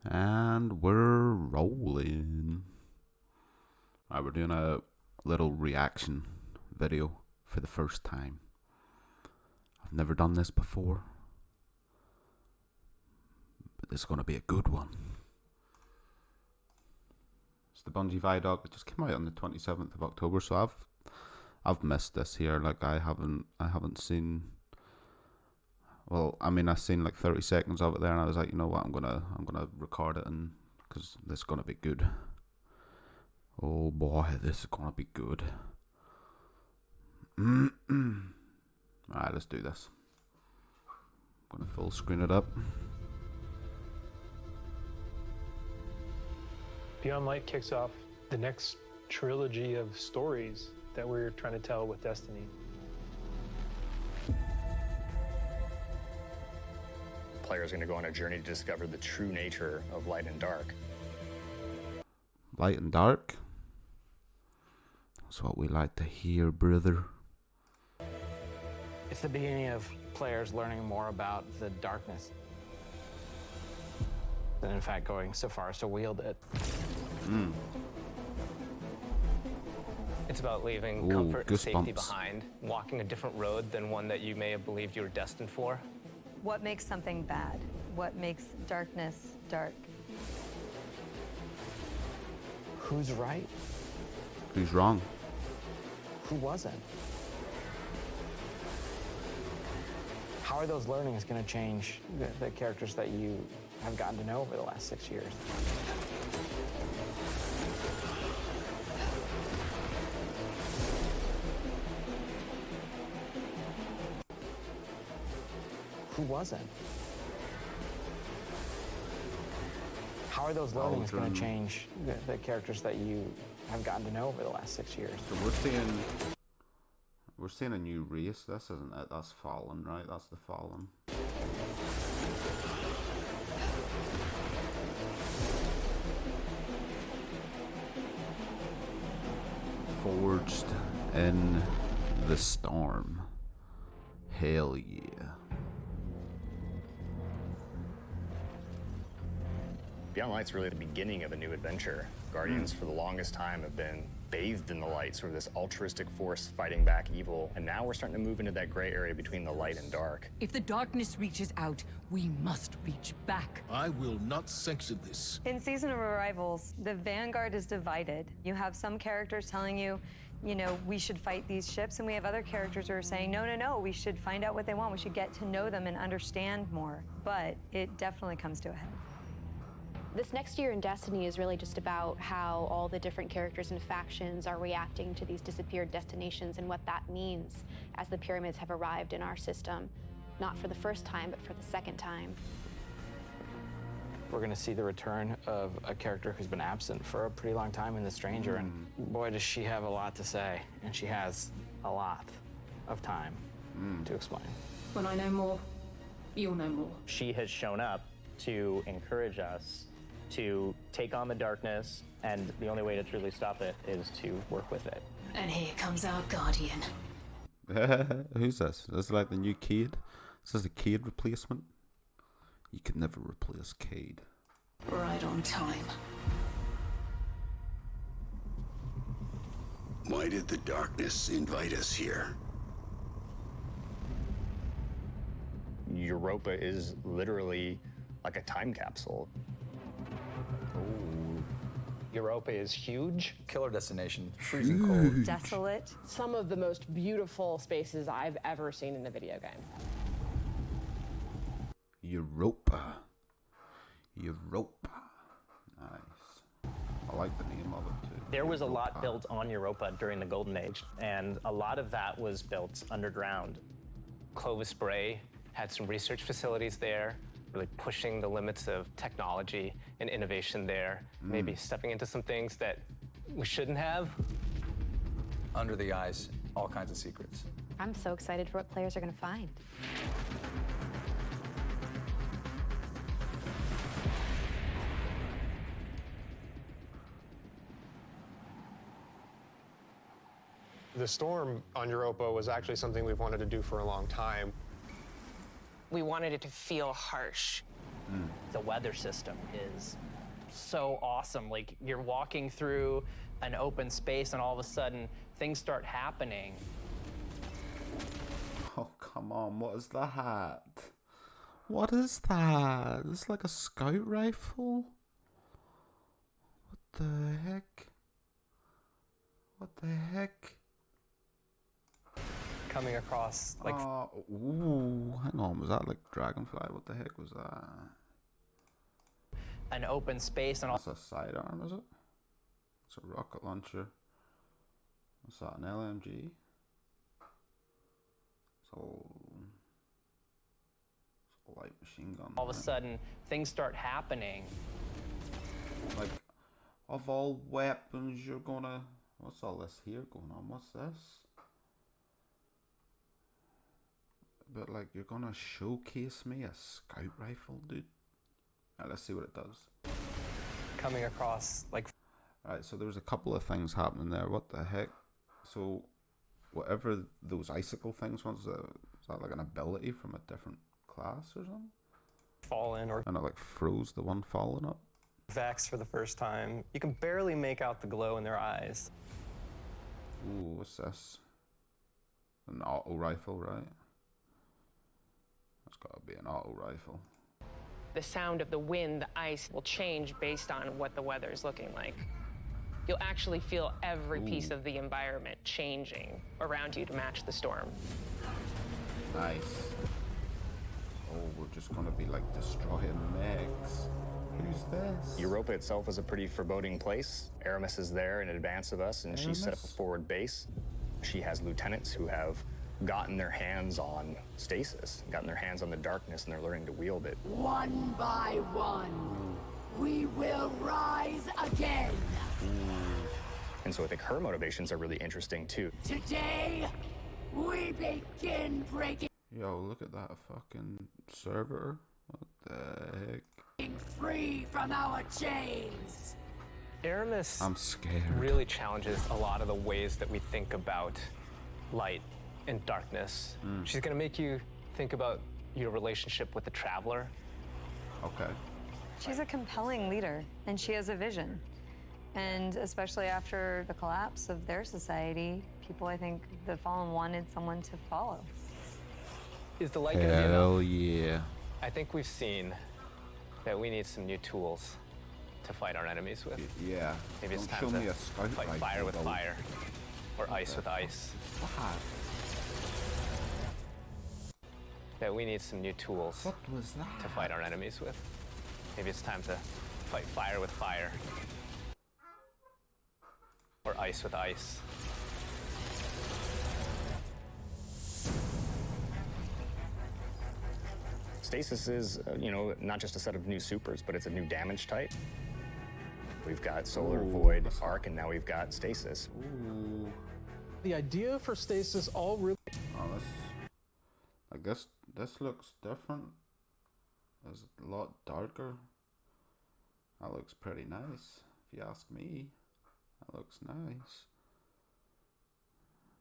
And we're rolling. Alright, we're doing a little reaction video for the first time. I've never done this before, but this is going to be a good one. It's the Bungie Vidoc. It just came out on the 27th of October, so I've missed this here. Like I haven't seen. Well, I mean, I seen like 30 seconds of it there, and I was like, you know what, I'm gonna record it, and because this is gonna be good. Oh boy, this is gonna be good. Alright, let's do this. I'm gonna full screen it up. Beyond Light kicks off the next trilogy of stories that we're trying to tell with Destiny. Players are going to go on a journey to discover the true nature of light and dark. Light and dark. That's what we like to hear, brother. It's the beginning of players learning more about the darkness. And in fact, going so far as to wield it. It's about leaving Ooh, comfort and safety goosebumps. behind, walking a different road than one that you may have believed you were destined for. What makes something bad? What makes darkness dark? Who's right? Who's wrong? Who wasn't? How are those learnings going to change the characters that you have gotten to know over the last 6 years? Who wasn't? How are those learnings going to change the characters that you have gotten to know over the last 6 years? So we're seeing a new race. This isn't it. That's Fallen, right? That's the Fallen. Forged in the storm. Hell yeah. Beyond Light's really the beginning of a new adventure. Guardians, for the longest time, have been bathed in the light, sort of this altruistic force fighting back evil. And now we're starting to move into that gray area between the light and dark. If the darkness reaches out, we must reach back. I will not sanction this. In Season of Arrivals, the Vanguard is divided. You have some characters telling you, you know, we should fight these ships, and we have other characters who are saying, no, no, no, we should find out what they want. We should get to know them and understand more. But it definitely comes to a head. This next year in Destiny is really just about how all the different characters and factions are reacting to these disappeared destinations and what that means as the pyramids have arrived in our system, not for the first time, but for the second time. We're going to see the return of a character who's been absent for a pretty long time in The Stranger, and boy, does she have a lot to say, and she has a lot of time to explain. When I know more, you'll know more. She has shown up to encourage us to take on the darkness, and the only way to truly stop it is to work with it. And here comes our guardian. Who's this? This is like the new Cade. This is a Cade replacement. You can never replace Cade. Right on time. Why did the darkness invite us here? Europa is literally like a time capsule. Europa is huge. Killer destination, freezing cold. Desolate. Some of the most beautiful spaces I've ever seen in a video game. Europa. Europa. Nice. I like the name of it too. There was a lot built on Europa during the Golden Age, and a lot of that was built underground. Clovis Bray had some research facilities there, really pushing the limits of technology and innovation there, maybe stepping into some things that we shouldn't have. Under the ice, all kinds of secrets. I'm so excited for what players are going to find. The storm on Europa was actually something we've wanted to do for a long time. We wanted it to feel harsh. The weather system is so awesome. Like, you're walking through an open space and all of a sudden things start happening. Oh, come on, what is that? What is that? It's like a scout rifle? What the heck? What the heck? Coming across, like... ooh, hang on, was that like Dragonfly? What the heck was that? An open space and all... That's a sidearm, is it? It's a rocket launcher. What's that, an LMG? It's a light machine gun. All of a sudden, things start happening. Like, of all weapons, you're gonna... What's all this here going on? What's this? But like, you're gonna showcase me a scout rifle, dude? Right, let's see what it does. Coming across, like... Alright, so there was a couple of things happening there. What the heck? So, whatever those icicle things was that like an ability from a different class or something? Fallen or... And it like froze the one falling up? Vex for the first time. You can barely make out the glow in their eyes. Ooh, what's this? An auto rifle, right? That's gotta be an auto rifle. The sound of the wind, the ice will change based on what the weather is looking like. You'll actually feel every piece of the environment changing around you to match the storm. Nice. Oh, we're just gonna be like destroying mechs. Who's this? Europa itself is a pretty foreboding place. Aramis is there in advance of us, and she's set up a forward base. She has lieutenants who have gotten their hands on stasis, gotten their hands on the darkness, and they're learning to wield it. One by one, we will rise again. And so I think her motivations are really interesting too. Today, we begin breaking Yo, look at that fucking server. What the heck? free from our chains. Aramis I'm scared. really challenges a lot of the ways that we think about light and darkness. She's gonna make you think about your relationship with the Traveler. Okay. She's a compelling leader, and she has a vision. And especially after the collapse of their society, people, I think, the Fallen wanted someone to follow. Is the light gonna be enough? Hell yeah. I think we've seen that we need some new tools to fight our enemies with. Yeah. Maybe it's Don't time show me to a scout fight rifle, fire with though. fire, or ice with ice. What? That we need some new tools What was that? to fight our enemies with. Maybe it's time to fight fire with fire, or ice with ice. Stasis is, not just a set of new supers, but it's a new damage type. We've got Solar Void, Arc, and now we've got Stasis. Ooh. The idea for Stasis all really... Oh, I guess this looks different. It's a lot darker. That looks pretty nice, if you ask me. That looks nice.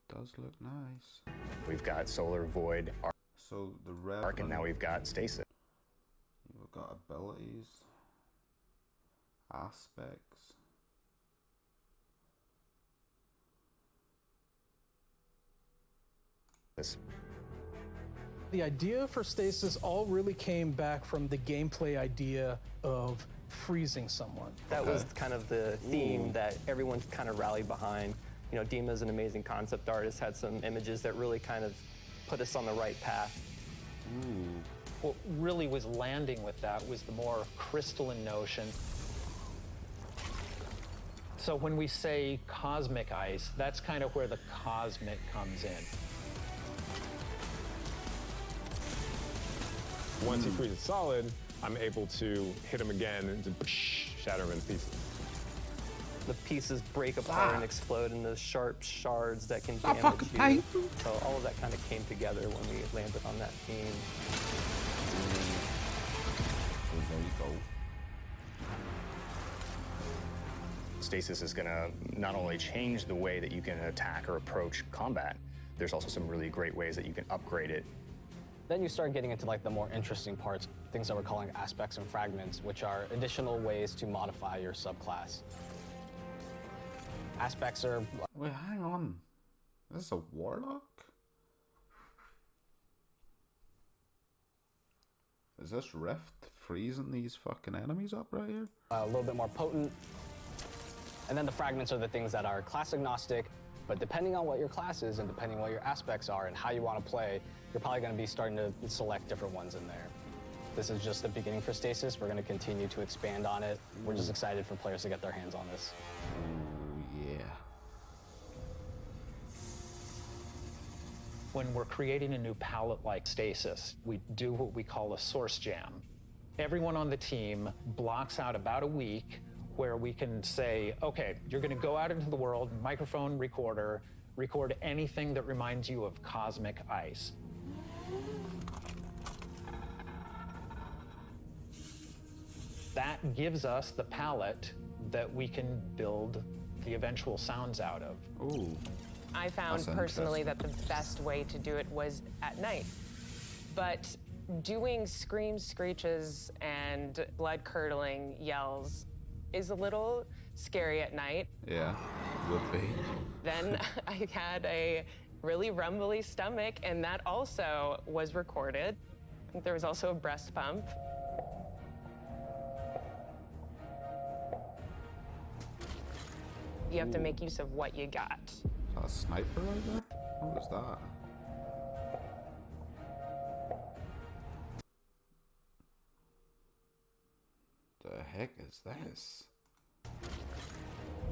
Does look nice. We've got Solar Void, Arc, So the red and now we've got Stasis. You've got abilities, aspects. The idea for Stasis all really came back from the gameplay idea of freezing someone. That was kind of the theme that everyone's kind of rallied behind. You know, Dima's an amazing concept artist, had some images that really kind of put us on the right path. What really was landing with that was the more crystalline notion. So when we say cosmic ice, that's kind of where the cosmic comes in. Once he freezes solid, I'm able to hit him again and just shatter him in pieces. The pieces break apart and explode into sharp shards that can damage you. So all of that kind of came together when we landed on that theme. There you go. Stasis is going to not only change the way that you can attack or approach combat, there's also some really great ways that you can upgrade it Then you start getting into like the more interesting parts, things that we're calling aspects and fragments, which are additional ways to modify your subclass. Aspects are... Wait, hang on. This is a warlock? Is this Rift freezing these fucking enemies up right here? A little bit more potent. And then the fragments are the things that are class agnostic, but depending on what your class is and depending on what your aspects are and how you want to play, you're probably going to be starting to select different ones in there. This is just the beginning for Stasis. We're going to continue to expand on it. We're just excited for players to get their hands on this. Ooh, yeah. When we're creating a new palette like Stasis, we do what we call a source jam. Everyone on the team blocks out about a week where we can say, okay, you're going to go out into the world, microphone, recorder, record anything that reminds you of cosmic ice. That gives us the palette that we can build the eventual sounds out of. Ooh. I found personally that the best way to do it was at night. But doing screams, screeches, and blood-curdling yells is a little scary at night. Yeah, would be. Then I had a really rumbly stomach, and that also was recorded. There was also a breast pump. You have to make use of what you got. Is that a sniper right there? What was that? The heck is this?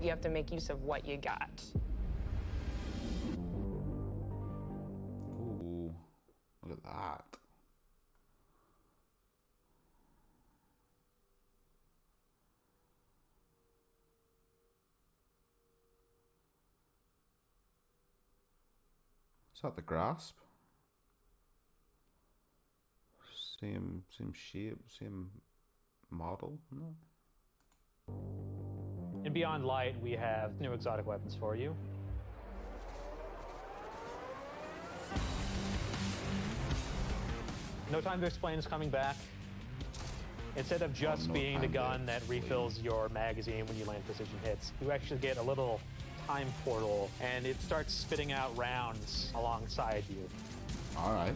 You have to make use of what you got. Ooh, look at that. Is that the grasp? Same shape, same model, no? In Beyond Light, we have new exotic weapons for you. No Time to Explain is coming back. Instead of just being the gun that refills your magazine when you land precision hits, you actually get a little time portal, and it starts spitting out rounds alongside you. All right.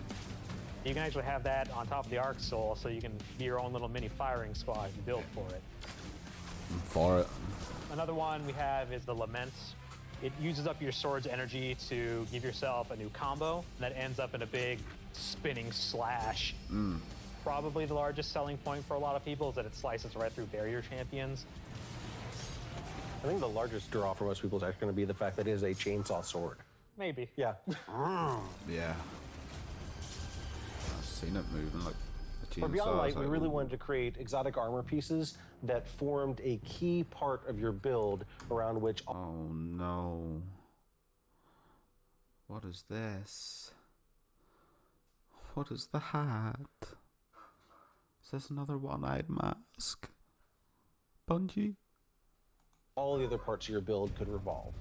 You can actually have that on top of the Arc Soul, so you can be your own little mini firing squad if you build for it. I'm for it. Another one we have is the Laments. It uses up your sword's energy to give yourself a new combo that ends up in a big spinning slash. Probably the largest selling point for a lot of people is that it slices right through barrier champions. I think the largest draw for most people is actually going to be the fact that it is a chainsaw sword. Maybe. Yeah. Yeah. I've seen it moving like a chainsaw. For Beyond Light, we like, really wanted to create exotic armor pieces that formed a key part of your build around which... Oh no. What is this? What is the hat? Is this another one-eyed mask? Bungie? all the other parts of your build could revolve.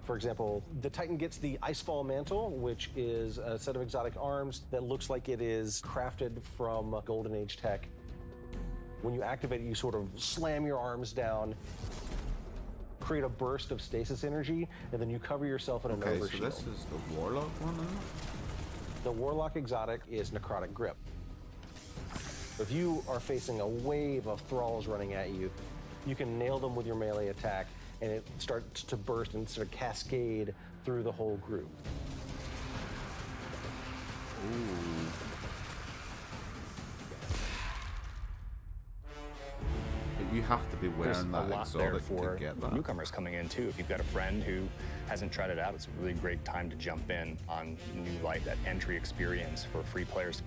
For example, the Titan gets the Icefall Mantle, which is a set of exotic arms that looks like it is crafted from Golden Age tech. When you activate it, you sort of slam your arms down, create a burst of stasis energy, and then you cover yourself in a Nova Shield. This is the Warlock one, isn't it? The Warlock exotic is Necrotic Grip. If you are facing a wave of thralls running at you, you can nail them with your melee attack, and it starts to burst and sort of cascade through the whole group. Ooh. But you have to be wearing that exotic to get that. Newcomers coming in too. If you've got a friend who hasn't tried it out, it's a really great time to jump in on New Light, that entry experience for free players.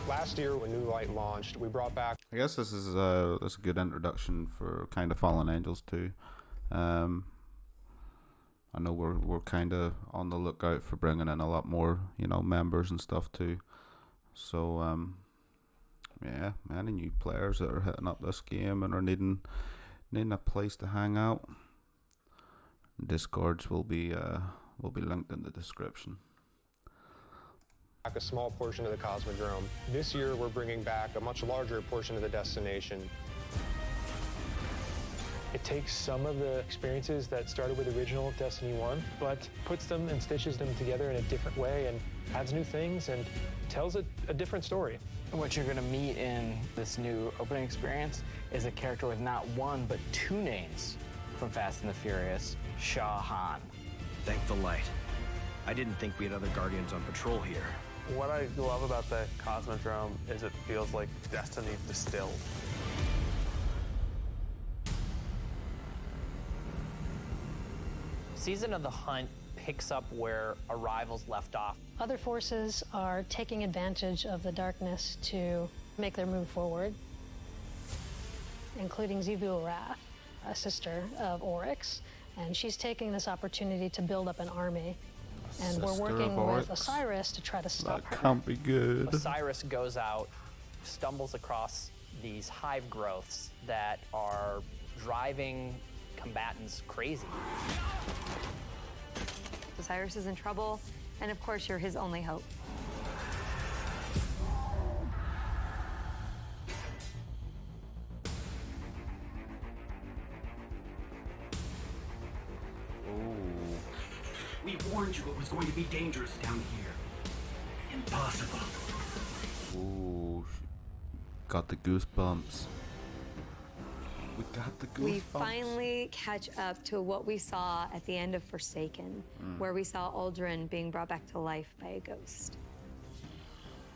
Last year when New Light launched, we brought back... I guess this is a good introduction for kind of Fallen Angels too. I know we're kind of on the lookout for bringing in a lot more, members and stuff too. So yeah, any new players that are hitting up this game and are needing a place to hang out, Discords will be linked in the description. back a small portion of the Cosmodrome. This year, we're bringing back a much larger portion of the destination. It takes some of the experiences that started with original Destiny 1, but puts them and stitches them together in a different way and adds new things and tells a different story. What you're gonna meet in this new opening experience is a character with not one, but two names from Fast and the Furious, Shah Han. Thank the light. I didn't think we had other Guardians on patrol here. What I love about the Cosmodrome is it feels like Destiny distilled. Season of the Hunt picks up where Arrivals left off. Other forces are taking advantage of the darkness to make their move forward, including Xivu Arath, a sister of Oryx, and she's taking this opportunity to build up an army. And we're working with Osiris to try to stop her. That can't be good. Osiris goes out, stumbles across these hive growths that are driving combatants crazy. Osiris is in trouble, and of course, you're his only hope. We warned you it was going to be dangerous down here. Impossible. Ooh, got the goosebumps. We got the goosebumps. We finally catch up to what we saw at the end of Forsaken, where we saw Aldrin being brought back to life by a ghost.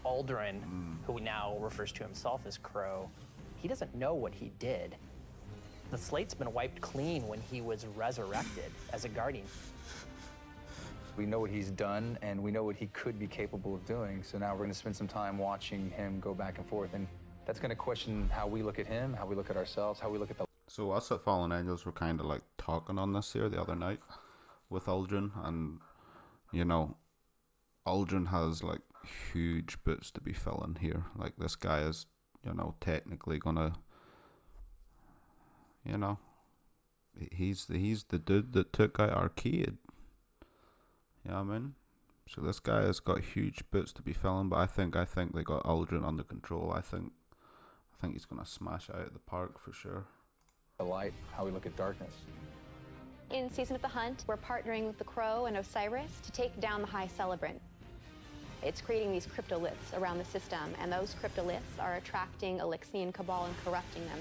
Aldrin, who now refers to himself as Crow, he doesn't know what he did. The slate's been wiped clean when he was resurrected as a Guardian. We know what he's done, and we know what he could be capable of doing, so now we're going to spend some time watching him go back and forth, and that's going to question how we look at him, how we look at ourselves, how we look at the... So us at Fallen Angels were kind of like talking on this here the other night with Aldrin, and you know, Aldrin has like huge boots to be filling here. Like this guy is, you know, technically gonna, you know, he's the dude that took out Arcade. You know what I mean? So this guy has got huge boots to be filling, but I think they got Aldrin under control. I think he's gonna smash out at the park for sure. The light, how we look at darkness. In Season of the Hunt, we're partnering with the Crow and Osiris to take down the High Celebrant. It's creating these cryptoliths around the system, and those cryptoliths are attracting Elixian Cabal and corrupting them.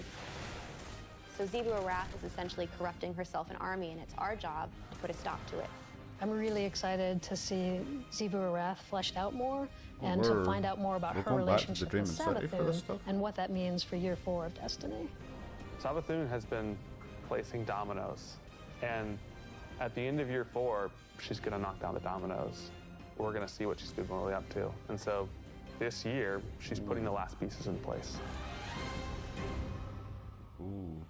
So Xivu Arath is essentially corrupting herself and army, and it's our job to put a stop to it. I'm really excited to see Xivu Arath fleshed out more and to find out more about her relationship with Savathun and what that means for Year 4 of Destiny. Savathun has been placing dominoes, and at the end of Year 4, she's going to knock down the dominoes. We're going to see what she's been really up to. And so this year, she's putting the last pieces in place. Ooh.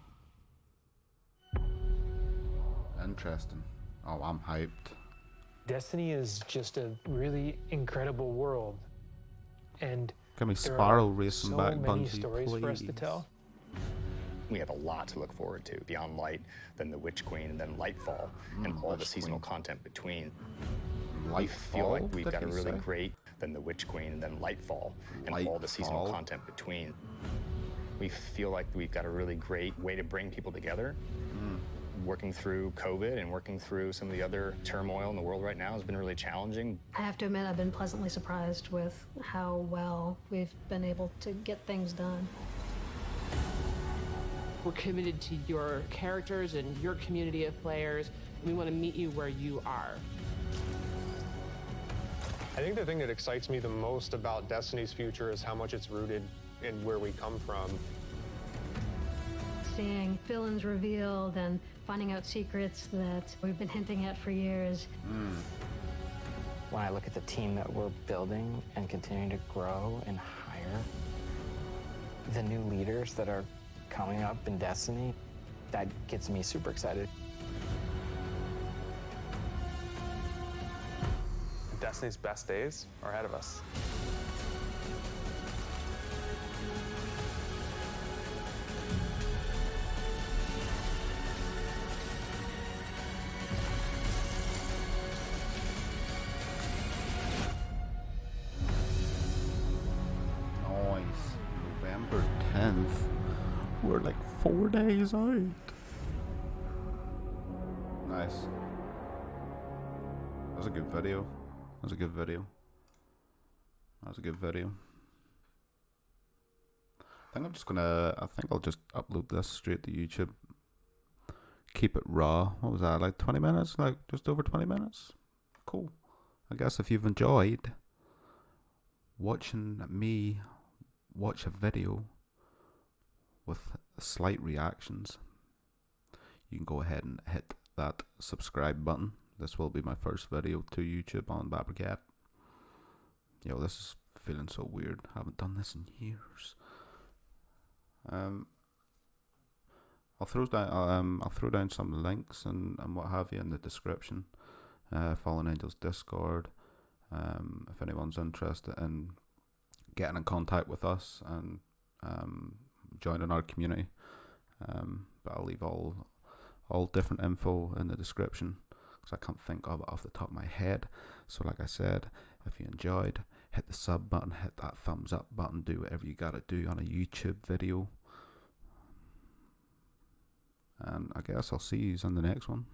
Interesting. Oh, I'm hyped. Destiny is just a really incredible world, and Can we there spiral are racing so back, many Bungie, stories for us to please? tell. We have a lot to look forward to beyond Light, then the Witch Queen, and then Lightfall, and all the Witch seasonal Queen. content between. Lightfall, We feel like we've did got a he really say? great, then the Witch Queen, and then Lightfall, and all the seasonal Lightfall. content between. We feel like we've got a really great way to bring people together. Working through COVID and working through some of the other turmoil in the world right now has been really challenging. I have to admit, I've been pleasantly surprised with how well we've been able to get things done. We're committed to your characters and your community of players. We want to meet you where you are. I think the thing that excites me the most about Destiny's future is how much it's rooted in where we come from. Seeing villains revealed and finding out secrets that we've been hinting at for years. When I look at the team that we're building and continuing to grow and hire, the new leaders that are coming up in Destiny, that gets me super excited. Destiny's best days are ahead of us. 10th. We're like 4 days out. Nice. That was a good video. That was a good video. That was a good video. I think I'll just upload this straight to YouTube. Keep it raw. What was that, like 20 minutes? Like just over 20 minutes? Cool. I guess if you've enjoyed watching me watch a video with slight reactions, you can go ahead and hit that subscribe button. This will be my first video to YouTube on Babracat. Yo, this is feeling so weird. I haven't done this in years. I'll throw down some links and what have you in the description. Fallen Angels Discord. If anyone's interested in getting in contact with us and joining our community, but I'll leave all different info in the description because I can't think of it off the top of my head. So like I said, if you enjoyed, hit the sub button, hit that thumbs up button, do whatever you gotta do on a YouTube video. And I guess I'll see you in the next one.